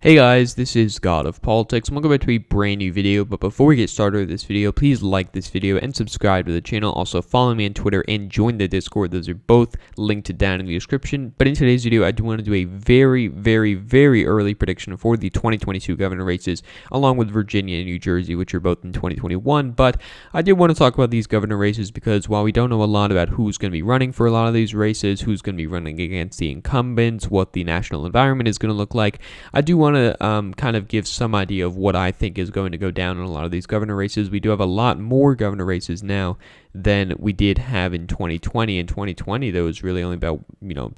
Hey guys, this is God of Politics, and welcome back to a brand new video. But before we get started with this video, please like this video and subscribe to the channel. Also follow me on Twitter and join the Discord. Those are both linked down in the description. But in today's video, I do want to do a very early prediction for the 2022 governor races, along with Virginia and New Jersey, which are both in 2021. But I did want to talk about these governor races because while we don't know a lot about who's going to be running for a lot of these races, who's going to be running against the incumbents, what the national environment is going to look like, I do want to kind of give some idea of what I think is going to go down in a lot of these governor races. We do have a lot more governor races now than we did have in 2020. In 2020, there was really only about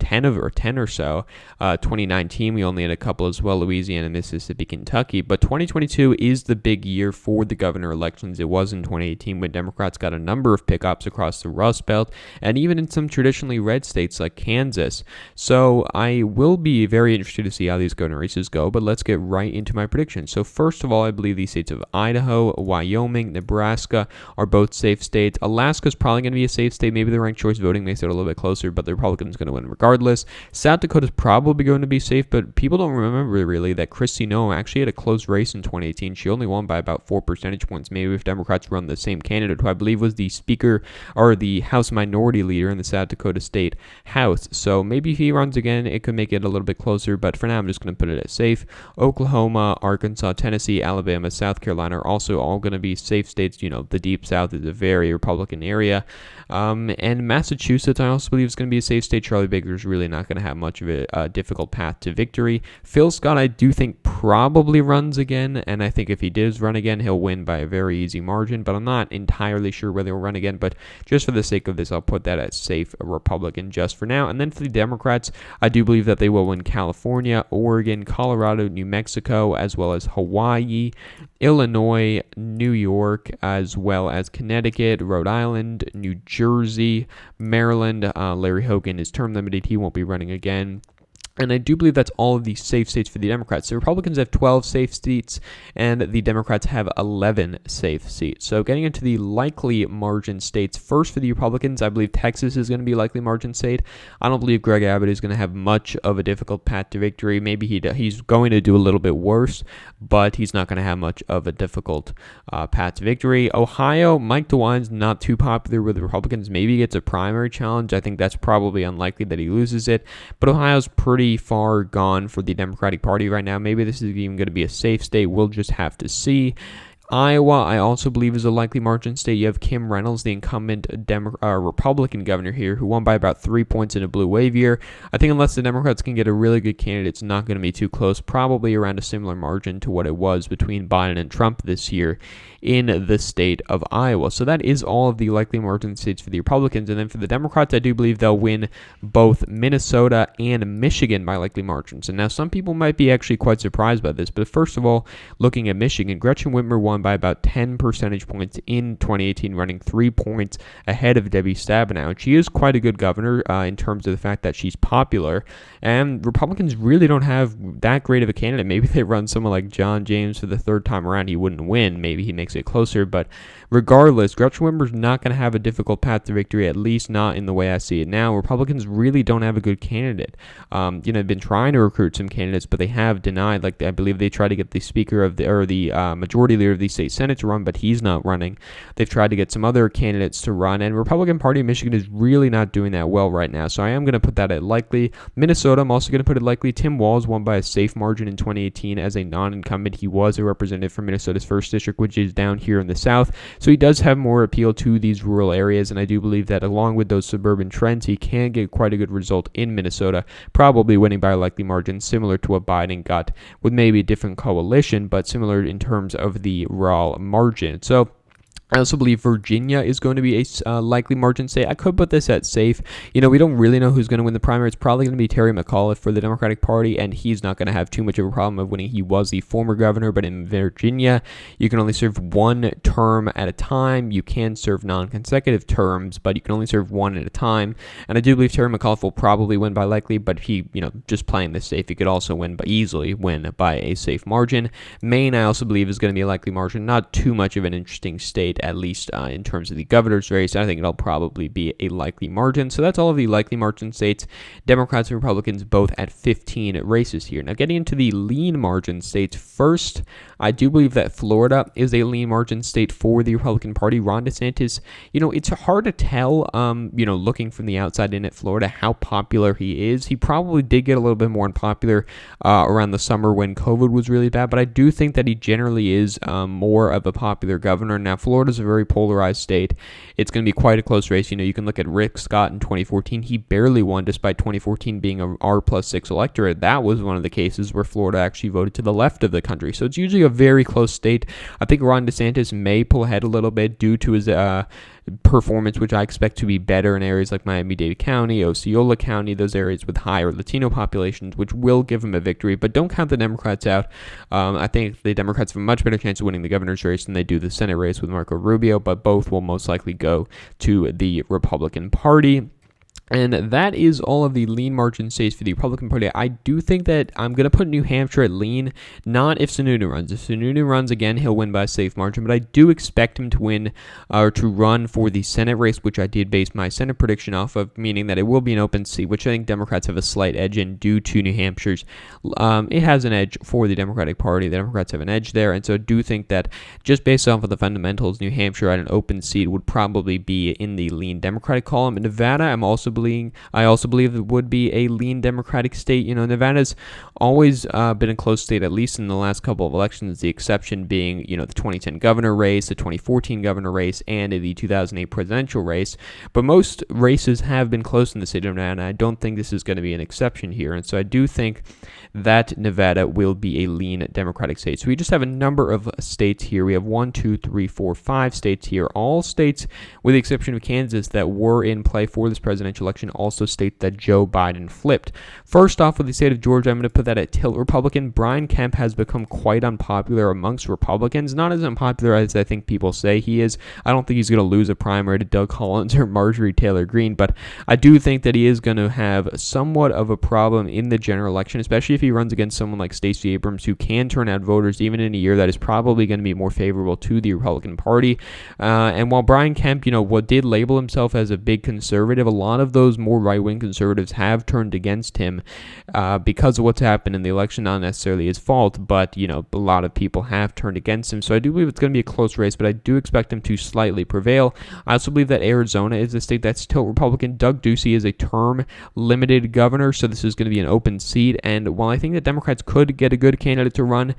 10 or so. 2019, we only had a couple as well: Louisiana, Mississippi, Kentucky. But 2022 is the big year for the governor elections. It was in 2018 when Democrats got a number of pickups across the Rust Belt and even in some traditionally red states like Kansas. So I will be very interested to see how these governor races go. But let's get right into my predictions. So first of all, I believe the states of Idaho, Wyoming, Nebraska are both safe states. Alaska's probably going to be a safe state. Maybe the ranked choice voting makes it a little bit closer, but the Republicans going to win regardless. South Dakota's probably going to be safe, but people don't remember really that Kristi Noem actually had a close race in 2018. She only won by about 4 percentage points. Maybe if Democrats run the same candidate, who I believe was the speaker or the House Minority Leader in the South Dakota State House. So maybe if he runs again, it could make it a little bit closer, but for now I'm just going to put it as safe. Oklahoma, Arkansas, Tennessee, Alabama, South Carolina are also all going to be safe states. The Deep South is a very Republican area. And Massachusetts, I also believe, is going to be a safe state. Charlie Baker is really not going to have much of a difficult path to victory. Phil Scott, I do think, probably runs again, and I think if he does run again, he'll win by a very easy margin, but I'm not entirely sure whether he'll run again. But just for the sake of this, I'll put that as safe Republican just for now. And then for the Democrats, I do believe that they will win California, Oregon, Colorado, New Mexico, as well as Hawaii, Illinois, New York, as well as Connecticut, Rhode Island, New Jersey, Maryland. Larry Hogan is term limited. He won't be running again. And I do believe that's all of the safe states for the Democrats. The Republicans have 12 safe seats, and the Democrats have 11 safe seats. So getting into the likely margin states, first for the Republicans, I believe Texas is going to be a likely margin state. I don't believe Greg Abbott is going to have much of a difficult path to victory. Maybe he's going to do a little bit worse, but he's not going to have much of a difficult path to victory. Ohio, Mike DeWine's not too popular with the Republicans. Maybe he gets a primary challenge. I think that's probably unlikely that he loses it, but Ohio's pretty far gone for the Democratic Party right now. Maybe this is even going to be a safe state. We'll just have to see. Iowa, I also believe, is a likely margin state. You have Kim Reynolds, the incumbent Republican governor here, who won by about 3 points in a blue wave year. I think unless the Democrats can get a really good candidate, it's not going to be too close, probably around a similar margin to what it was between Biden and Trump this year in the state of Iowa. So that is all of the likely margin states for the Republicans. And then for the Democrats, I do believe they'll win both Minnesota and Michigan by likely margins. And now some people might be actually quite surprised by this, but first of all, looking at Michigan, Gretchen Whitmer won by about 10 percentage points in 2018, running 3 points ahead of Debbie Stabenow. She is quite a good governor in terms of the fact that she's popular, and Republicans really don't have that great of a candidate. Maybe they run someone like John James for the third time around. He wouldn't win. Maybe he makes it closer, but regardless, Gretchen Whitmer's not going to have a difficult path to victory, at least not in the way I see it now. Republicans really don't have a good candidate. They've been trying to recruit some candidates, but they have denied. Like, I believe they tried to get the speaker of the majority leader of the state Senate to run, but he's not running. They've tried to get some other candidates to run, and Republican Party of Michigan is really not doing that well right now. So I am going to put that at likely. Minnesota, I'm also going to put it likely. Tim Walz won by a safe margin in 2018 as a non-incumbent. He was a representative from Minnesota's 1st District, which is down here in the South. So he does have more appeal to these rural areas, and I do believe that along with those suburban trends, he can get quite a good result in Minnesota, probably winning by a likely margin, similar to what Biden got with maybe a different coalition, but similar in terms of the raw margin. So I also believe Virginia is going to be a likely margin state. I could put this at safe. We don't really know who's going to win the primary. It's probably going to be Terry McAuliffe for the Democratic Party, and he's not going to have too much of a problem of winning. He was the former governor, but in Virginia, you can only serve one term at a time. You can serve non-consecutive terms, but you can only serve one at a time. And I do believe Terry McAuliffe will probably win by likely, but he, just playing this safe, he could also easily win by a safe margin. Maine, I also believe, is going to be a likely margin. Not too much of an interesting state. it, at least in terms of the governor's race. I think it'll probably be a likely margin. So that's all of the likely margin states. Democrats and Republicans both at 15 races here. Now, getting into the lean margin states first, I do believe that Florida is a lean margin state for the Republican Party. Ron DeSantis, it's hard to tell, looking from the outside in at Florida, how popular he is. He probably did get a little bit more unpopular around the summer when COVID was really bad, but I do think that he generally is more of a popular governor. Now, Florida's a very polarized state. It's going to be quite a close race. You can look at Rick Scott in 2014. He barely won despite 2014 being a R+6 electorate. That was one of the cases where Florida actually voted to the left of the country. So it's usually a very close state. I think Ron DeSantis may pull ahead a little bit due to his performance, which I expect to be better in areas like Miami-Dade County, Osceola County, those areas with higher Latino populations, which will give him a victory. But don't count the Democrats out. I think the Democrats have a much better chance of winning the governor's race than they do the Senate race with Marco Rubio, but both will most likely go to the Republican Party. And that is all of the lean margin states for the Republican Party. I do think that I'm going to put New Hampshire at lean, not if Sununu runs. If Sununu runs again, he'll win by a safe margin, but I do expect him to win or to run for the Senate race, which I did base my Senate prediction off of, meaning that it will be an open seat, which I think Democrats have a slight edge in due to New Hampshire's. It has an edge for the Democratic Party. The Democrats have an edge there, and so I do think that just based off of the fundamentals, New Hampshire at an open seat would probably be in the lean Democratic column. In Nevada, I also believe it would be a lean Democratic state. Nevada's always been a close state, at least in the last couple of elections, the exception being, the 2010 governor race, the 2014 governor race, and the 2008 presidential race. But most races have been close in the state of Nevada, and I don't think this is going to be an exception here. And so I do think that Nevada will be a lean Democratic state. So we just have a number of states here. We have 1, 2, 3, 4, 5 states here. All states, with the exception of Kansas, that were in play for this presidential election, also states that Joe Biden flipped. First off, with the state of Georgia, I'm going to put that at tilt Republican. Brian Kemp has become quite unpopular amongst Republicans. Not as unpopular as I think people say he is. I don't think he's going to lose a primary to Doug Collins or Marjorie Taylor Greene, but I do think that he is going to have somewhat of a problem in the general election, especially if he runs against someone like Stacey Abrams, who can turn out voters even in a year that is probably going to be more favorable to the Republican Party. And while Brian Kemp, what did label himself as a big conservative, a lot of those more right-wing conservatives have turned against him because of what's happened in the election. Not necessarily his fault, but a lot of people have turned against him. So I do believe it's going to be a close race, but I do expect him to slightly prevail. I also believe that Arizona is a state that's tilt Republican. Doug Ducey is a term-limited governor, so this is going to be an open seat. And while I think that Democrats could get a good candidate to run,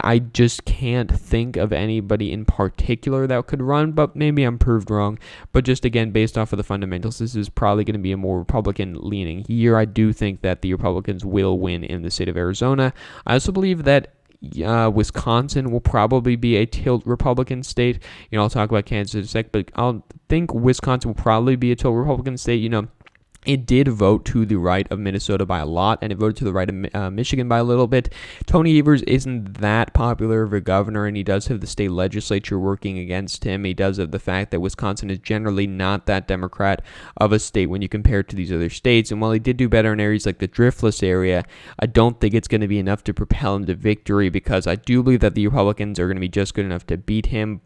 I just can't think of anybody in particular that could run, but maybe I'm proved wrong. But just again, based off of the fundamentals, this is probably going to be a more Republican-leaning year. I do think that the Republicans will win in the state of Arizona. I also believe that Wisconsin will probably be a tilt Republican state. I'll talk about Kansas in a sec, but I'll think Wisconsin will probably be a tilt Republican state. It did vote to the right of Minnesota by a lot, and it voted to the right of Michigan by a little bit. Tony Evers isn't that popular of a governor, and he does have the state legislature working against him. He does have the fact that Wisconsin is generally not that Democrat of a state when you compare it to these other states. And while he did do better in areas like the Driftless area, I don't think it's going to be enough to propel him to victory, because I do believe that the Republicans are going to be just good enough to beat him.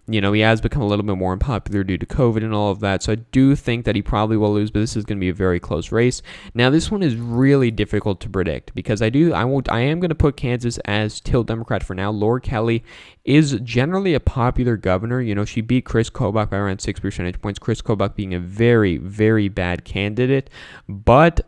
He has become a little bit more unpopular due to COVID and all of that, so I do think that he probably will lose, but this is going to be a very close race. Now, this one is really difficult to predict, because I am going to put Kansas as tilt Democrat for now. Laura Kelly is generally a popular governor. She beat Chris Kobach by around 6 percentage points, Chris Kobach being a very, very bad candidate, but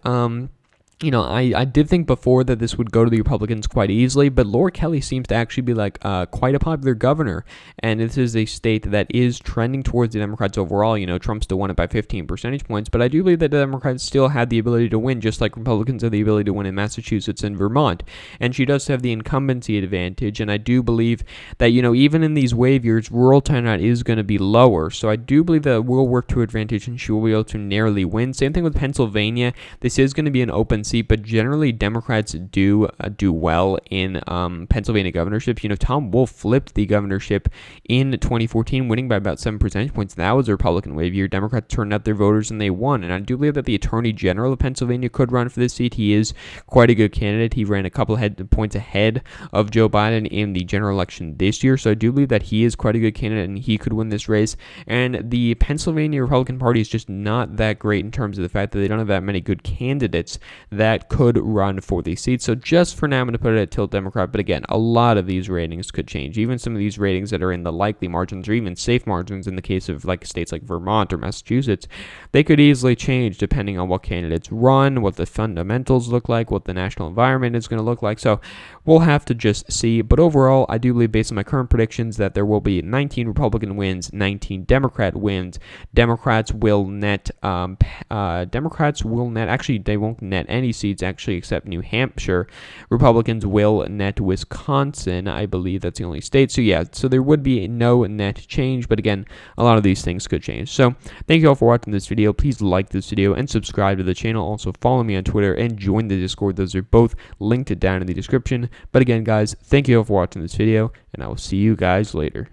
I did think before that this would go to the Republicans quite easily, but Laura Kelly seems to actually be quite a popular governor, and this is a state that is trending towards the Democrats overall. Trump still won it by 15 percentage points, but I do believe that the Democrats still had the ability to win, just like Republicans have the ability to win in Massachusetts and Vermont, and she does have the incumbency advantage, and I do believe that, even in these wave years, rural turnout is going to be lower, so I do believe that we'll work to advantage, and she will be able to narrowly win. Same thing with Pennsylvania. This is going to be an open seat, but generally Democrats do well in Pennsylvania governorships. You know, Tom Wolf flipped the governorship in 2014, winning by about 7 percentage points. That was a Republican wave year. Democrats turned out their voters and they won. And I do believe that the Attorney General of Pennsylvania could run for this seat. He is quite a good candidate. He ran a couple points ahead of Joe Biden in the general election this year. So I do believe that he is quite a good candidate and he could win this race. And the Pennsylvania Republican Party is just not that great in terms of the fact that they don't have that many good candidates that could run for these seats. So just for now, I'm going to put it at tilt Democrat. But again, a lot of these ratings could change. Even some of these ratings that are in the likely margins or even safe margins in the case of like states like Vermont or Massachusetts, they could easily change depending on what candidates run, what the fundamentals look like, what the national environment is going to look like. So we'll have to just see. But overall, I do believe based on my current predictions that there will be 19 Republican wins, 19 Democrat wins. Democrats will net, actually, they won't net any seats, actually, except New Hampshire. Republicans will net Wisconsin. I believe that's the only state. So, yeah, so there would be no net change. But again, a lot of these things could change. So, thank you all for watching this video. Please like this video and subscribe to the channel. Also, follow me on Twitter and join the Discord. Those are both linked down in the description. But again, guys, thank you all for watching this video, and I will see you guys later.